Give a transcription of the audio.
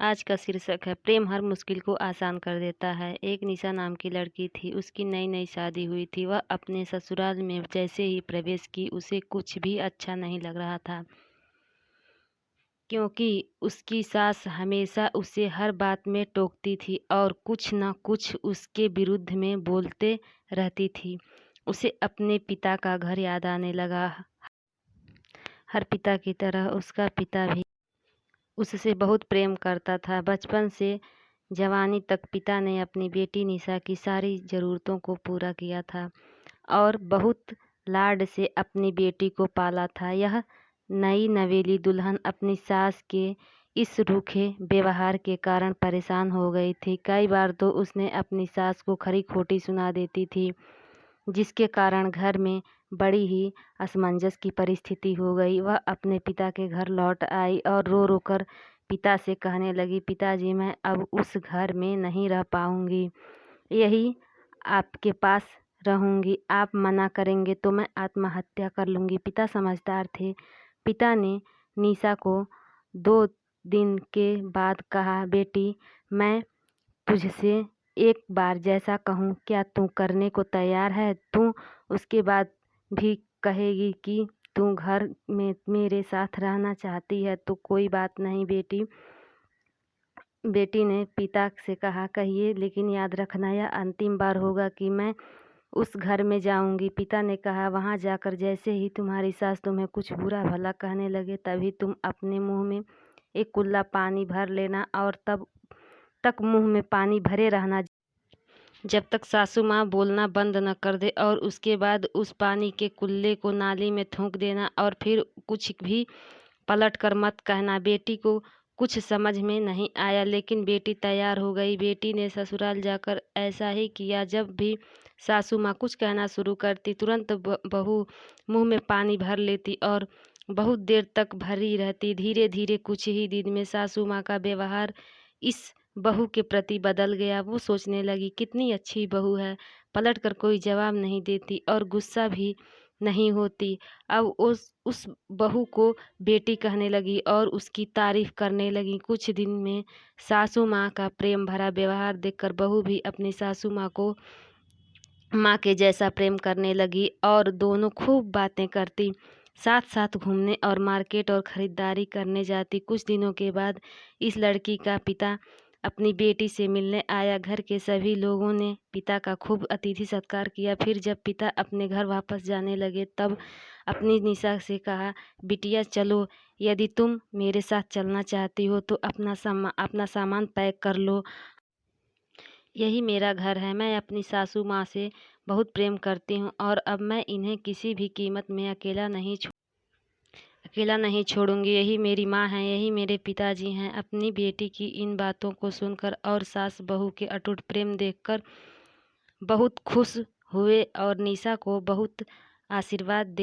आज का शीर्षक है प्रेम हर मुश्किल को आसान कर देता है। एक निशा नाम की लड़की थी। उसकी नई नई शादी हुई थी। वह अपने ससुराल में जैसे ही प्रवेश की उसे कुछ भी अच्छा नहीं लग रहा था, क्योंकि उसकी सास हमेशा उसे हर बात में टोकती थी और कुछ न कुछ उसके विरुद्ध में बोलते रहती थी। उसे अपने पिता का घर याद आने लगा। हर पिता की तरह उसका पिता भी उससे बहुत प्रेम करता था। बचपन से जवानी तक पिता ने अपनी बेटी निशा की सारी ज़रूरतों को पूरा किया था और बहुत लाड से अपनी बेटी को पाला था। यह नई नवेली दुल्हन अपनी सास के इस रूखे व्यवहार के कारण परेशान हो गई थी। कई बार तो उसने अपनी सास को खरी खोटी सुना देती थी, जिसके कारण घर में बड़ी ही असमंजस की परिस्थिति हो गई। वह अपने पिता के घर लौट आई और रो रो कर पिता से कहने लगी, पिताजी, मैं अब उस घर में नहीं रह पाऊंगी, यही आपके पास रहूंगी। आप मना करेंगे तो मैं आत्महत्या कर लूंगी। पिता समझदार थे। पिता ने निशा को 2 दिन के बाद कहा, बेटी, मैं तुझसे एक बार जैसा कहूँ क्या तू करने को तैयार है? तू उसके बाद भी कहेगी कि तू घर में मेरे साथ रहना चाहती है तो कोई बात नहीं बेटी। बेटी ने पिता से कहा, कहिए, लेकिन याद रखना यह अंतिम बार होगा कि मैं उस घर में जाऊंगी। पिता ने कहा, वहां जाकर जैसे ही तुम्हारी सास तुम्हें कुछ बुरा भला कहने लगे तभी तुम अपने मुंह में एक कुल्ला पानी भर लेना और तब तक मुंह में पानी भरे रहना जब तक सासू माँ बोलना बंद न कर दे, और उसके बाद उस पानी के कुल्ले को नाली में थूक देना और फिर कुछ भी पलट कर मत कहना। बेटी को कुछ समझ में नहीं आया, लेकिन बेटी तैयार हो गई। बेटी ने ससुराल जाकर ऐसा ही किया। जब भी सासू माँ कुछ कहना शुरू करती, तुरंत बहू मुंह में पानी भर लेती और बहुत देर तक भरी रहती। धीरे धीरे कुछ ही दिन में सासू माँ का व्यवहार इस बहू के प्रति बदल गया। वो सोचने लगी, कितनी अच्छी बहू है, पलट कर कोई जवाब नहीं देती और गुस्सा भी नहीं होती। अब उस बहू को बेटी कहने लगी और उसकी तारीफ करने लगी। कुछ दिन में सासू माँ का प्रेम भरा व्यवहार देखकर बहू भी अपनी सासू माँ को माँ के जैसा प्रेम करने लगी और दोनों खूब बातें करती, साथ साथ घूमने और मार्केट और ख़रीदारी करने जाती। कुछ दिनों के बाद इस लड़की का पिता अपनी बेटी से मिलने आया। घर के सभी लोगों ने पिता का खूब अतिथि सत्कार किया। फिर जब पिता अपने घर वापस जाने लगे तब अपनी निशा से कहा, बिटिया चलो, यदि तुम मेरे साथ चलना चाहती हो तो अपना सामान पैक कर लो। यही मेरा घर है। मैं अपनी सासू माँ से बहुत प्रेम करती हूँ और अब मैं इन्हें किसी भी कीमत में अकेला नहीं छोड़ूंगी। यही मेरी माँ है, यही मेरे पिताजी हैं। अपनी बेटी की इन बातों को सुनकर और सास बहू के अटूट प्रेम देखकर बहुत खुश हुए और निशा को बहुत आशीर्वाद